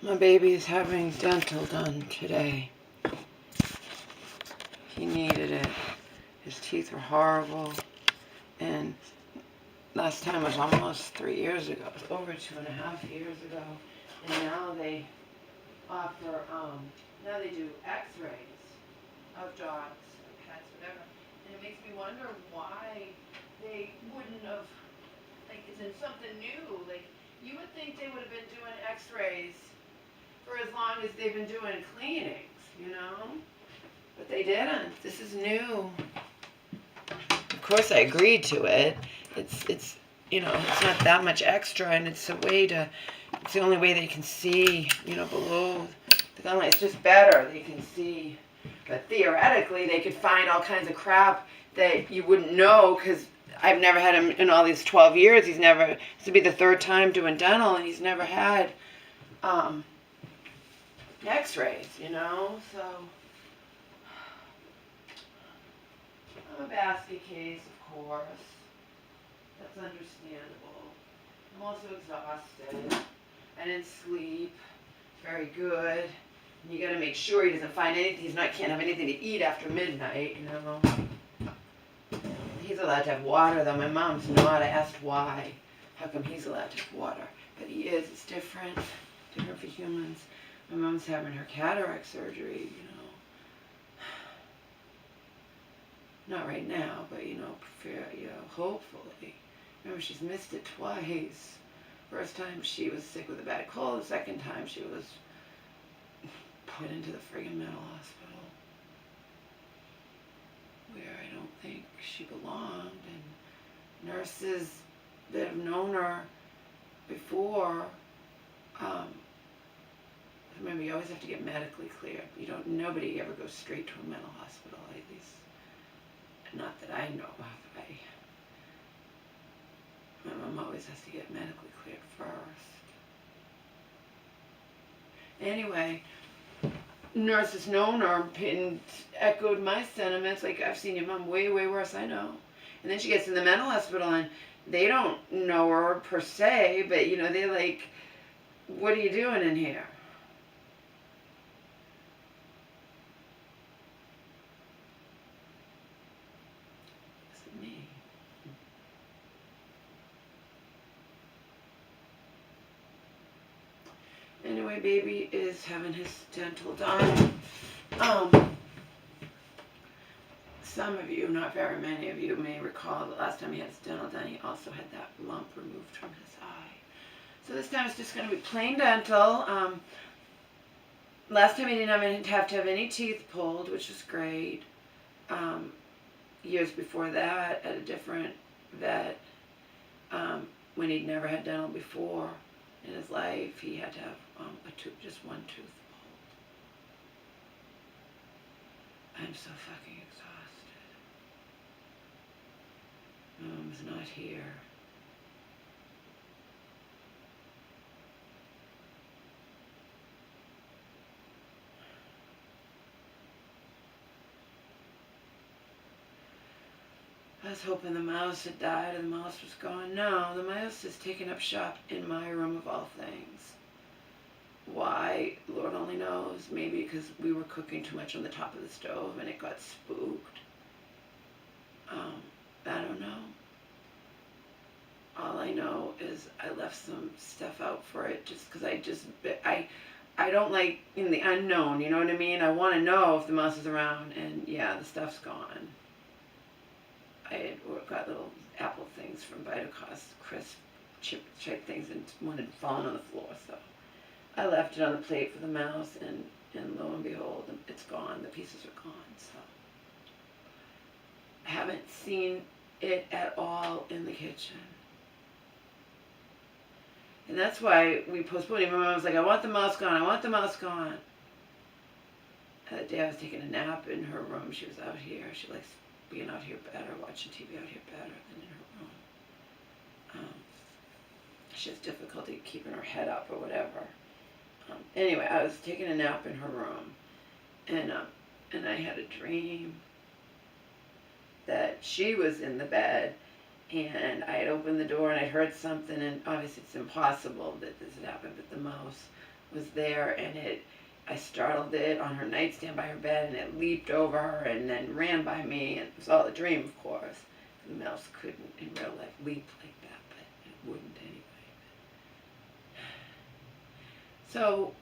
My baby is having dental done today. He needed it. His teeth were horrible. And last time was almost 3 years ago. It was over 2.5 years ago. And now they offer, now they do x-rays of dogs, or pets, whatever. And it makes me wonder why they wouldn't have, like, it's in something new. Like, you would think they would have been doing x-rays for as long as they've been doing cleanings, you know? But they didn't. This is new. Of course, I agreed to it. It's you know, it's not that much extra, and it's a way to. It's the only way they can see, you know, below the gunlight. It's just better. They can see, but theoretically, they could find all kinds of crap that you wouldn't know because I've never had him in all these 12 years. He's never. This would be the third time doing dental, and he's never had X-rays, you know. So I'm a basket case, of course. That's understandable. I'm also exhausted. I didn't sleep very good. And you got to make sure he doesn't find anything. Can't have anything to eat after midnight, you know. He's allowed to have water, though. My mom's not. I asked why. How come he's allowed to have water? But he is. It's different. Different for humans. My mom's having her cataract surgery, you know. Not right now, but, you know, hopefully. Remember, she's missed it twice. First time she was sick with a bad cold. The second time she was put into the friggin' mental hospital, where I don't think she belonged. And nurses that have known her before, remember, you always have to get medically cleared. Nobody ever goes straight to a mental hospital, at least. Not that I know of. My mom always has to get medically cleared first. Anyway, nurses known her and echoed my sentiments, like, I've seen your mom way, way worse, I know. And then she gets in the mental hospital and they don't know her per se, but, you know, they're like, what are you doing in here? Anyway, baby is having his dental done. Some of you, not very many of you, may recall that last time he had his dental done, he also had that lump removed from his eye. So this time it's just going to be plain dental. Last time he didn't have to have any teeth pulled, which was great. Years before that, at a different vet, when he'd never had dental before in his life, he had to have just one tooth pulled. I'm so fucking exhausted. Mom's not here. I was hoping the mouse had died and the mouse was gone. No, the mouse has taken up shop in my room of all things. Why? Lord only knows. Maybe because we were cooking too much on the top of the stove and it got spooked. I don't know. All I know is I left some stuff out for it just because I don't like in the unknown, you know what I mean? I want to know if the mouse is around, and yeah, the stuff's gone. I had got little apple things from Vitacost, crisp chip type things, and one had fallen on the floor, so I left it on the plate for the mouse, and lo and behold, it's gone. The pieces are gone, so I haven't seen it at all in the kitchen. And that's why we postponed it. My mom was like, I want the mouse gone, I want the mouse gone. The day I was taking a nap in her room, she was out here. She likes being out here better, watching TV out here better than in her room. She has difficulty keeping her head up or whatever. Anyway, I was taking a nap in her room, and I had a dream that she was in the bed, and I had opened the door and I'd heard something, and obviously it's impossible that this had happened, but the mouse was there, and I startled it on her nightstand by her bed, and it leaped over her and then ran by me, and it was all a dream, of course. The mouse couldn't in real life leap like that, but it wouldn't anyway. So,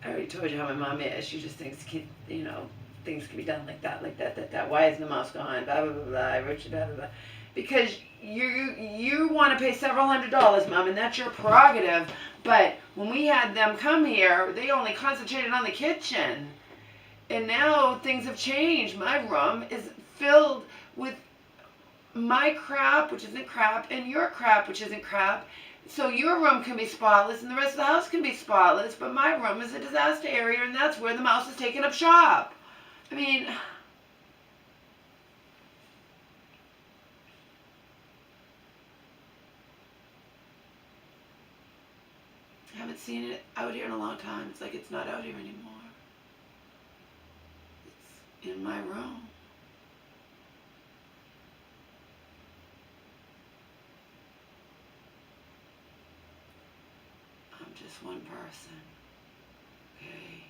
I already told you how my mom is. She just thinks, things can be done like that. Why is the mouse gone? Blah, blah, blah, blah, Richard, blah, blah, blah. Because you want to pay several $100s, Mom, and that's your prerogative. But when we had them come here, they only concentrated on the kitchen. And now things have changed. My room is filled with my crap, which isn't crap, and your crap, which isn't crap. So your room can be spotless and the rest of the house can be spotless, but my room is a disaster area, and that's where the mouse is taking up shop. I mean, I haven't seen it out here in a long time. It's like it's not out here anymore. It's in my room. I'm just one person. Okay?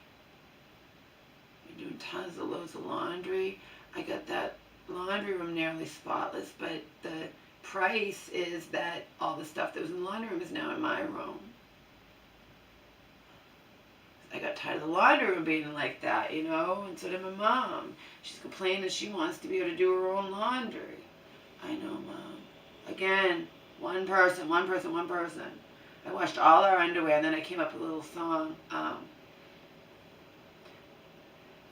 I've been doing tons of loads of laundry. I got that laundry room nearly spotless, but the price is that all the stuff that was in the laundry room is now in my room. I got tired of the laundry room being like that, and so did my mom. She's complaining she wants to be able to do her own laundry. I know, Mom. Again, one person. I washed all our underwear, and then I came up with a little song.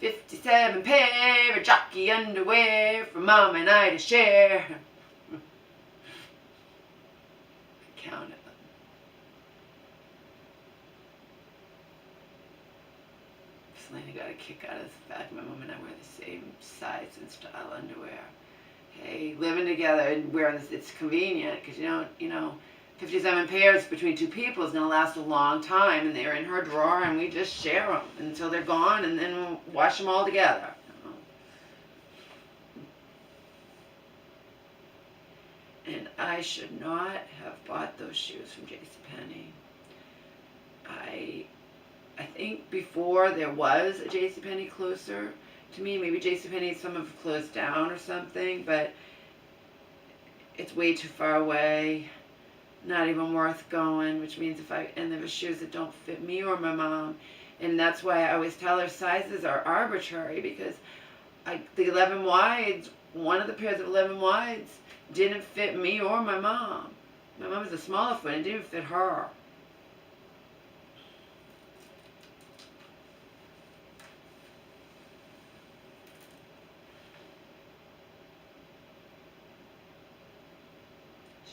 57 pair of jockey underwear for Mom and I to share. I counted them. Selena got a kick out of the fact my mom and I wear the same size and style underwear. Hey, living together and wearing this, it's convenient because 57 pairs between two people is going to last a long time, and they're in her drawer, and we just share them until they're gone, and then we'll wash them all together. And I should not have bought those shoes from JCPenney. I think before there was a JCPenney closer to me. Maybe JCPenney, some have closed down or something, but it's way too far away. Not even worth going, which means and there were shoes that don't fit me or my mom. And that's why I always tell her sizes are arbitrary, because the 11 wides, one of the pairs of 11 wides didn't fit me or my mom. My mom was a smaller foot and it didn't fit her.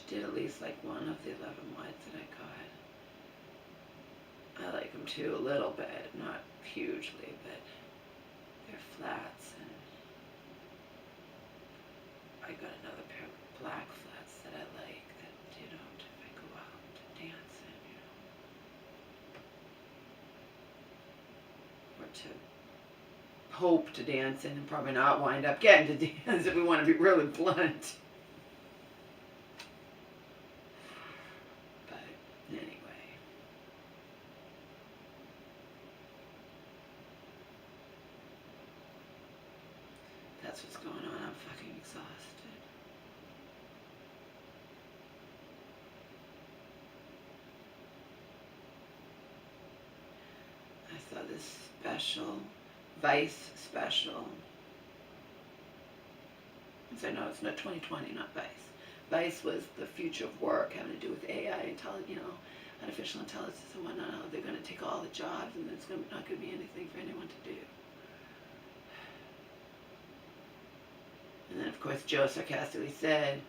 Did at least like one of the 11 wides that I got. I like them too, a little bit, not hugely, but they're flats, and I got another pair of black flats that I like that, if I go out to dance in, or to hope to dance in and probably not wind up getting to dance if we want to be really blunt. That's what's going on. I'm fucking exhausted. I saw this Vice special. So no, it's not 2020, not Vice. Vice was the future of work, having to do with AI, artificial intelligence and whatnot. How they're going to take all the jobs, and there's not going to be anything for anyone to do. And then, of course, Joe sarcastically said,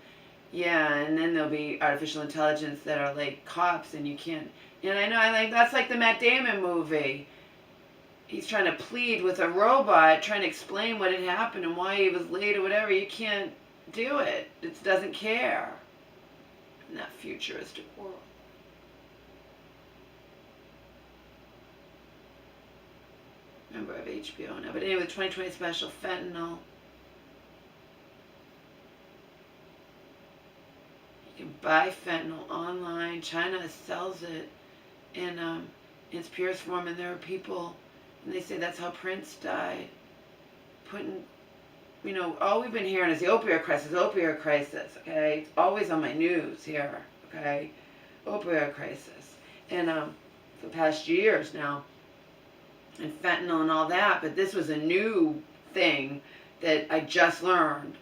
yeah, and then there'll be artificial intelligence that are like cops, and you can't... And I know, that's like the Matt Damon movie. He's trying to plead with a robot, trying to explain what had happened and why he was late or whatever. You can't do it. It doesn't care in that futuristic world. Remember, I have HBO now. But anyway, the 2020 special, fentanyl. You can buy fentanyl online. China sells it in its purest form, and there are people, and they say that's how Prince died, putting, all we've been hearing is the opioid crisis, okay? It's always on my news here, okay? Opioid crisis. And for the past years now, and fentanyl and all that, but this was a new thing that I just learned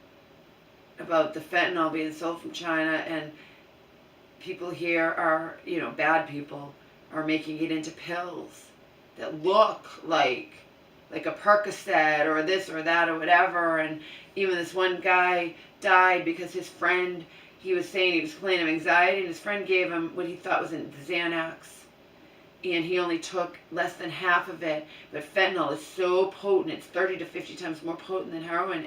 about, the fentanyl being sold from China, and people here are, bad people are making it into pills that look like a Percocet or this or that or whatever. And even this one guy died because his friend, he was saying he was complaining of anxiety, and his friend gave him what he thought was a Xanax, and he only took less than half of it. But fentanyl is so potent, it's 30 to 50 times more potent than heroin,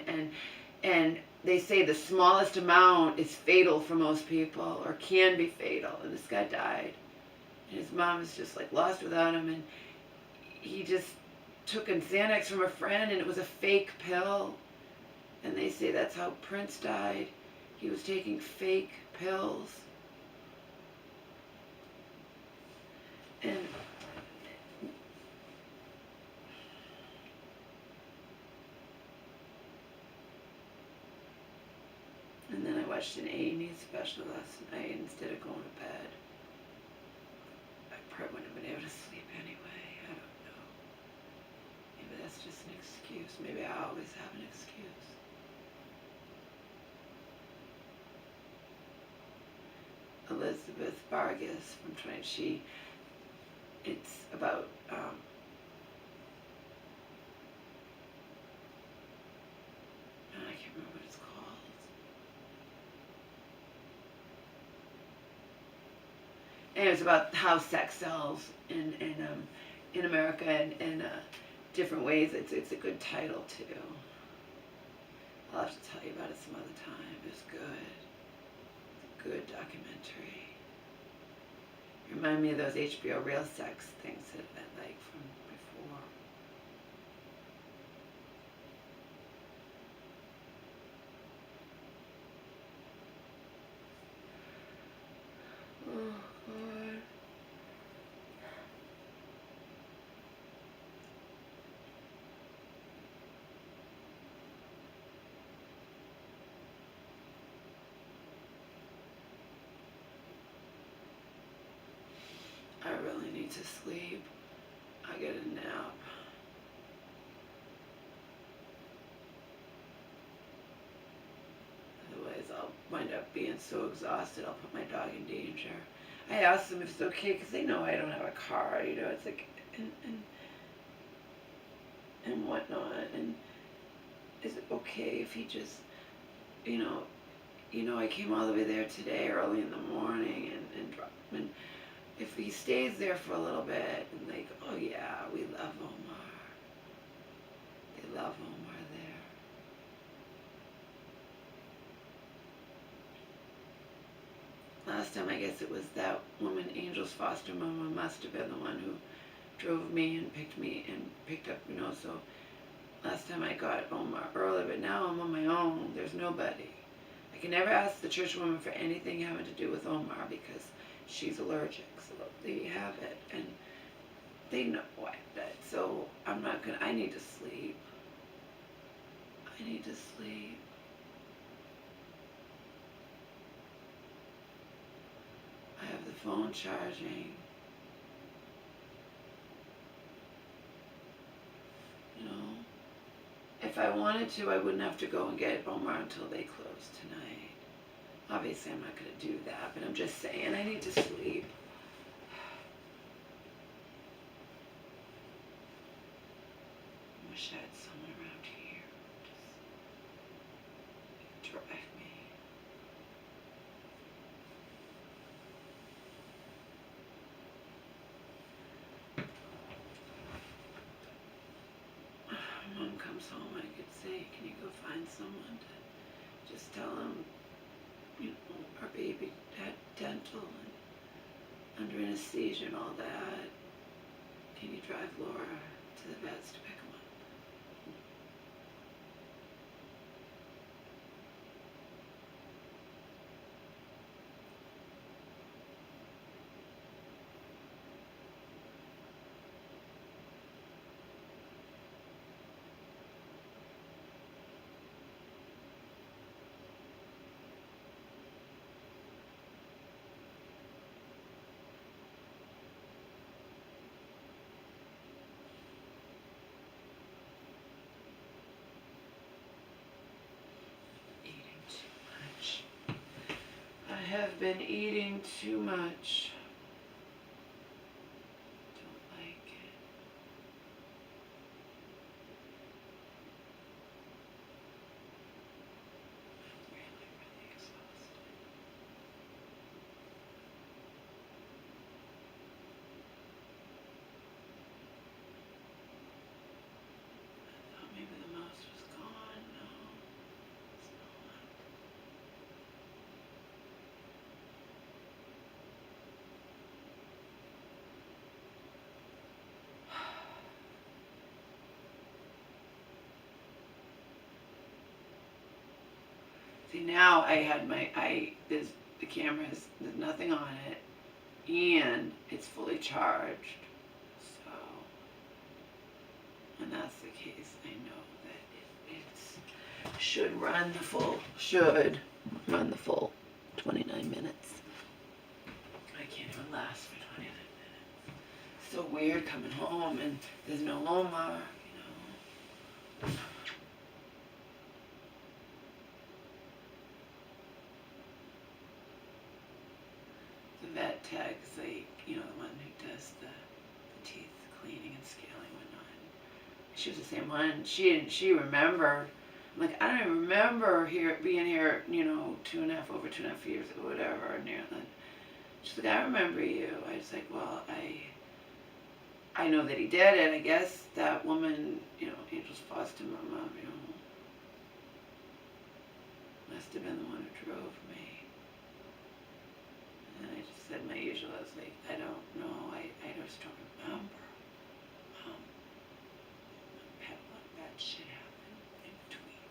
and they say the smallest amount is fatal for most people, or can be fatal. And this guy died, and his mom was just like lost without him, and he just took a Xanax from a friend, and it was a fake pill. And they say that's how Prince died. He was taking fake pills. And then I watched an A&E special last night instead of going to bed. I probably wouldn't have been able to sleep anyway. I don't know. Maybe that's just an excuse. Maybe I always have an excuse. Elizabeth Vargas from it's about I can't remember what it's called. And it's about how sex sells in America, and in different ways. It's a good title too. I'll have to tell you about it some other time. It was good. It's a good documentary. Remind me of those HBO Real Sex things that I like from before. Oh, God. I really need to sleep. I get a nap. Otherwise, I'll wind up being so exhausted, I'll put my dog in danger. I asked them if it's okay, because they know I don't have a car, it's like, and whatnot. And is it okay if he just, I came all the way there today early in the morning, and if he stays there for a little bit, and like, oh yeah, we love Omar. They love Omar there. Last time, I guess it was that woman, Angel's foster mama, must have been the one who drove me and picked up, so last time I got Omar early, but now I'm on my own. There's nobody. I can never ask the church woman for anything having to do with Omar because she's allergic, so they have it, and they know what that. So I'm not gonna. I need to sleep. I need to sleep. I have the phone charging. If I wanted to, I wouldn't have to go and get Omar until they close tonight. Obviously, I'm not going to do that, but I'm just saying I need to sleep. I wish I had someone around here just drive me. Mom comes home, I could say, can you go find someone to just tell them, our baby had dental and under anesthesia and all that. Can you drive Laura to the vets to pick him up? have been eating too much. Don't like it. I'm really, really exhausted. I thought maybe the mouse was gone. No, it's not. See, now I had the camera's, there's nothing on it, and it's fully charged. So, when that's the case, I know that it should run the full 29 minutes. I can't even last for 29 minutes. It's so weird coming home and there's no Omar, you know. The vet tags, like, you know, the one who does the teeth cleaning and scaling and whatnot. She was the same one. She remembered. I'm like, I don't even remember being here, you know, over 2.5 years ago, whatever, near that. She's like, I remember you. I was like, well, I know that he did it. I guess that woman, you know, Angel's foster mama, you know, must have been the one who drove me. And I just said my usual. I was like, I don't know. I just don't remember. Had a lot of bad shit happen in between.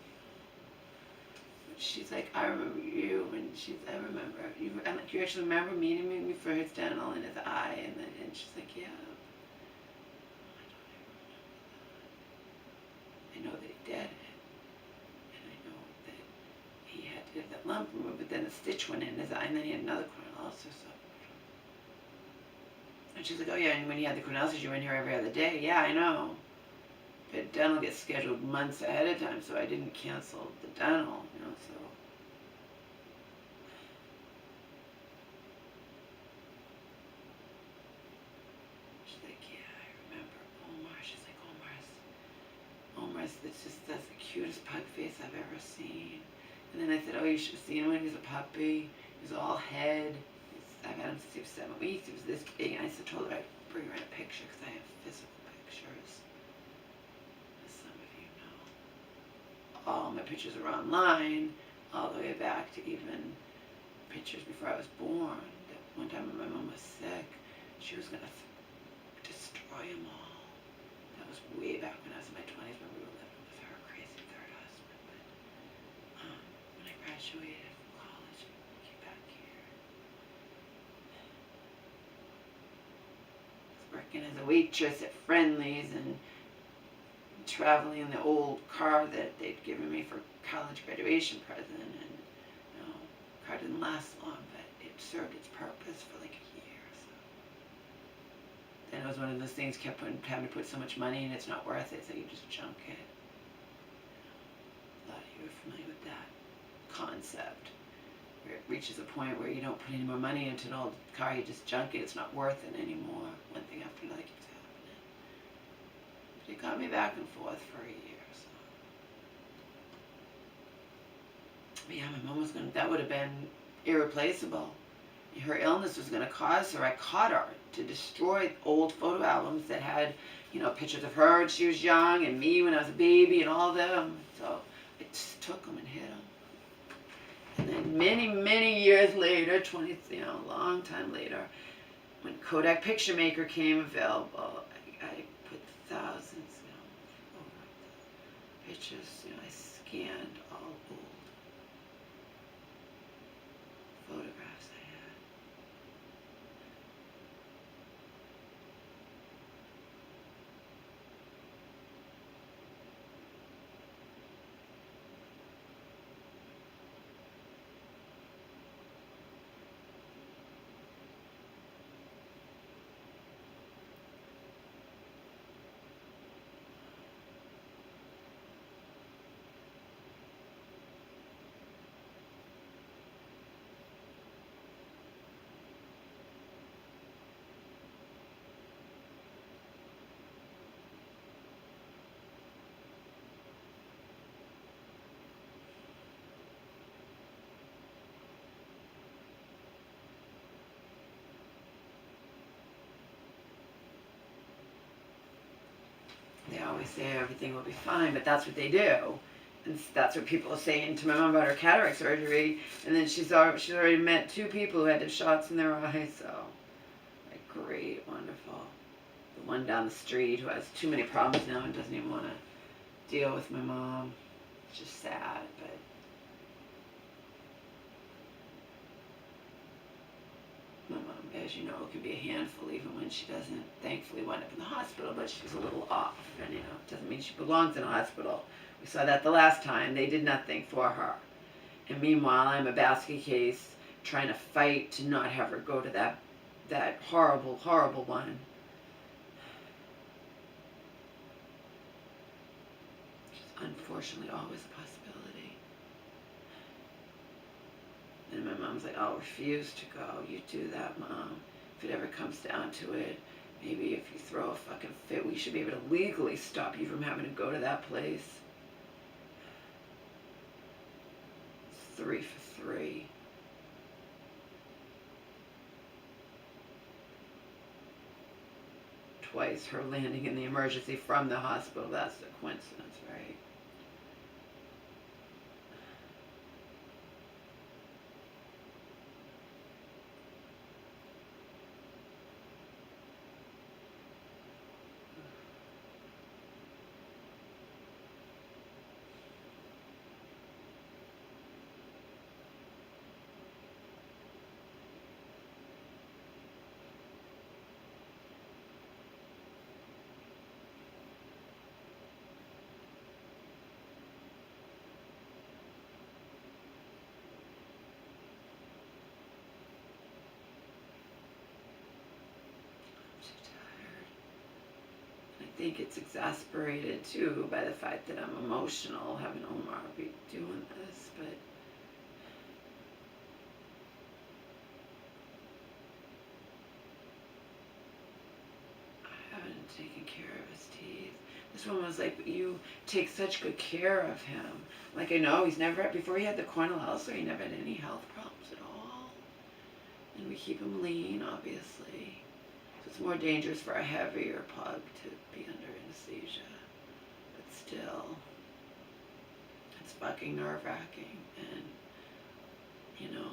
But she's like, I remember you, and I remember you. I'm like, you actually remember meeting me for his dental in his eye, and she's like, yeah. I know that he did it, and I know that he had to get that lump removed, but then a stitch went in his eye, and then he had another corneal ulcer. So. And she's like, oh yeah, and when you had the corneal ulcers, you were in here every other day. Yeah, I know. But dental gets scheduled months ahead of time, so I didn't cancel the dental, you know, so. She's like, yeah, I remember Omar. She's like, Omar's, that's the cutest pug face I've ever seen. And then I said, oh, you should have seen him when he was a puppy. He was all head. I've had him since he was 7 weeks. He was this big. And I told her I'd bring her in a picture because I have physical pictures. As some of you know. All my pictures are online, all the way back to even pictures before I was born. That one time when my mom was sick, she was going to destroy them all. That was way back when I was in my 20s when we were living with her crazy third husband. But when I graduated from college, I came back here. I was working as a waitress at Friendly's and traveling in the old car that they'd given me for college graduation present, and you know, the car didn't last long, but it served its purpose for like a year. So then it was one of those things, having to put so much money in, it's not worth it, so you just junk it. A lot of you are familiar with that concept, where it reaches a point where you don't put any more money into an old car, you just junk it, it's not worth it anymore. One thing after another keeps happening. It got me back and forth for a year. So. But yeah, my mom was that would have been irreplaceable. Her illness was going to cause her. I caught her to destroy old photo albums that had, you know, pictures of her when she was young and me when I was a baby and all of them. So I just took them and hid them. And then many, many years later, a long time later, when Kodak Picture Maker came available, I put thousands, over the pictures, I scanned all old photographs I had. They always say everything will be fine, but that's what they do. And that's what people are saying to my mom about her cataract surgery. And then she's already met 2 people who had the shots in their eyes. So, like, great, wonderful. The one down the street who has too many problems now and doesn't even want to deal with my mom. It's just sad, but my mom, as you know, can be a handful even when she doesn't thankfully wind up in the hospital, but she's a little off. And, it doesn't mean she belongs in a hospital. We saw that the last time. They did nothing for her. And meanwhile, I'm a basket case trying to fight to not have her go to that horrible, horrible one. Which is unfortunately always a possibility. And my mom's like, I'll refuse to go. You do that, Mom. If it ever comes down to it, maybe if you throw a fucking fit, we should be able to legally stop you from having to go to that place. 3 for 3. Twice her landing in the emergency from the hospital. That's a coincidence, right? I think it's exasperated too by the fact that I'm emotional having Omar be doing this, but I haven't taken care of his teeth. This one was like, you take such good care of him. Like, I know he's never had, before he had the corneal ulcer, he never had any health problems at all. And we keep him lean, obviously. So it's more dangerous for a heavier pug to be under anesthesia. But still, it's fucking nerve-wracking. And, you know,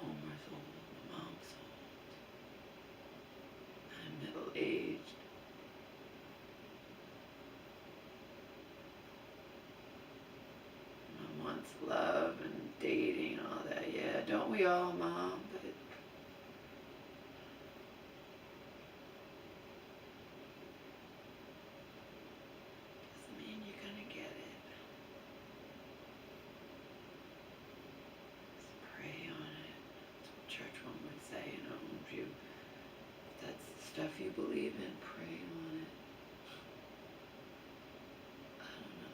Omar's old, my mom's old. I'm middle-aged. Mom wants love and dating and all that. Yeah, don't we all, Mom? But doesn't mean you're gonna get it. Just pray on it. That's what church one would say, you know, if you, if that's the stuff you believe in, pray on it. I don't know.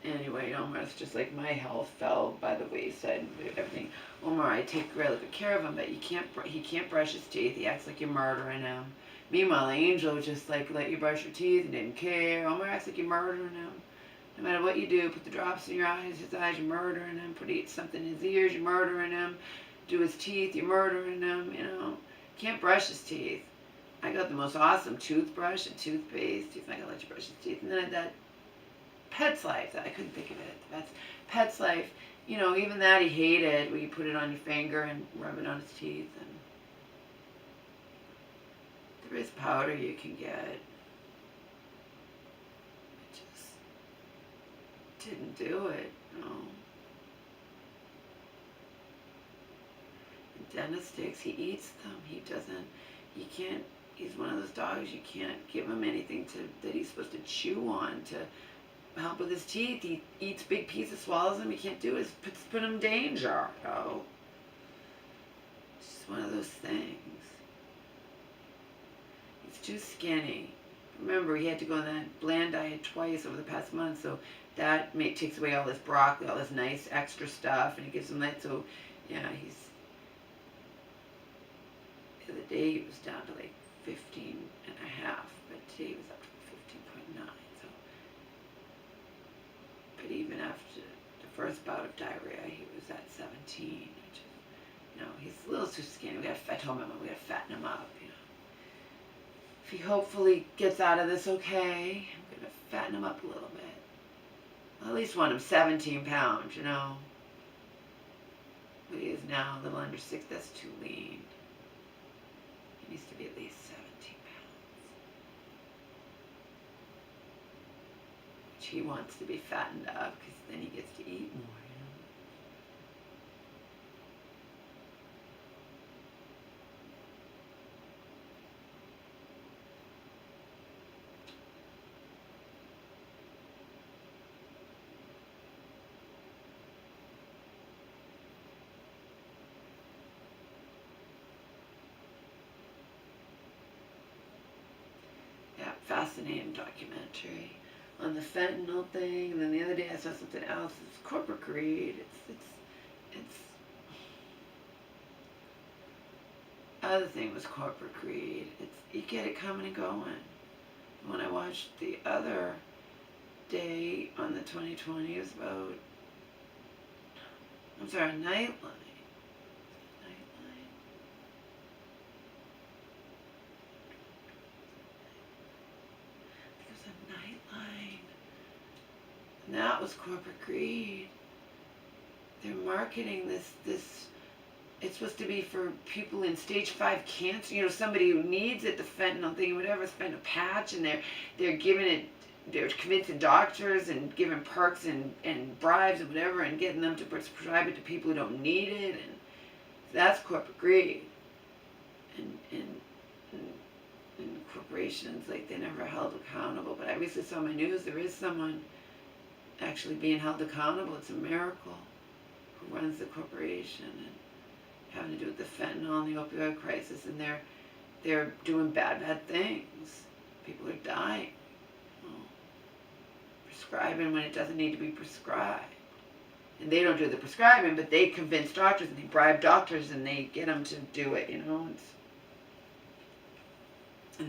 Anyway, Omar's just like my health fell by the wayside and everything. Omar, I take really good care of him, but he can't brush his teeth. He acts like you're murdering him. Meanwhile, Angel just like let you brush your teeth and didn't care. Omar acts like you're murdering him. No matter what you do, put the drops in your eyes, his eyes, you're murdering him. Put something in his ears, you're murdering him. Do his teeth, you're murdering him, you know. Can't brush his teeth. I got the most awesome toothbrush and toothpaste. He's not gonna let you brush his teeth. And then that Pet's Life, I couldn't think of it. That's Pet's Life. You know, even that he hated, where you put it on your finger and rub it on his teeth. And there is powder you can get. It just didn't do it. No. And dentist sticks, he eats them. He can't. He's one of those dogs. You can't give him anything that he's supposed to chew on to help with his teeth. He eats big pieces, swallows them. He can't do it. It's put him in danger. Oh, it's just one of those things. He's too skinny. Remember, he had to go on that bland diet twice over the past month, so that takes away all this broccoli, all this nice extra stuff, and it gives him that. So, yeah, the other day he was down to like 15 and a half, but today he was up to 15.9. So, but even after the first bout of diarrhea, he was at 17, which is, he's a little too skinny. I told my mom we gotta fatten him up, If he hopefully gets out of this okay, I'm gonna fatten him up a little bit. I at least want him 17 pounds, But he is now a little under 6. That's too lean. He needs to be at least 17 pounds. Which he wants to be fattened up, because then he gets to eat more, Fascinating documentary on the fentanyl thing, and then the other day I saw something else. It's corporate greed. It's other thing was corporate greed. You get it coming and going. When I watched the other day on the 2020, it was about, Nightline. And that was corporate greed. They're marketing this, it's supposed to be for people in stage 5 cancer, somebody who needs it, the fentanyl thing, whatever, spend a patch, and they're giving it, they're convincing doctors and giving perks and bribes and whatever, and getting them to prescribe it to people who don't need it, and that's corporate greed. And corporations, like, they're never held accountable. But I recently saw on my news there is someone actually being held accountable. It's a miracle, who runs the corporation and having to do with the fentanyl and the opioid crisis, and they're doing bad things. People are dying, prescribing when it doesn't need to be prescribed. And they don't do the prescribing, but they convince doctors and they bribe doctors and they get them to do it, and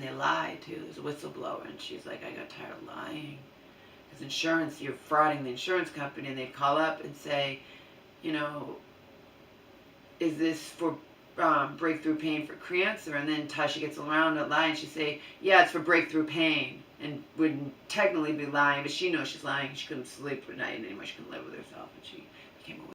they lie too. There's a whistleblower, and she's like, I got tired of lying. Because insurance, you're frauding the insurance company, and they'd call up and say, is this for breakthrough pain for cancer? And then Tasha gets around to lie, and she'd say, yeah, it's for breakthrough pain, and wouldn't technically be lying, but she knows she's lying. She couldn't sleep at night anymore. She couldn't live with herself, and she became a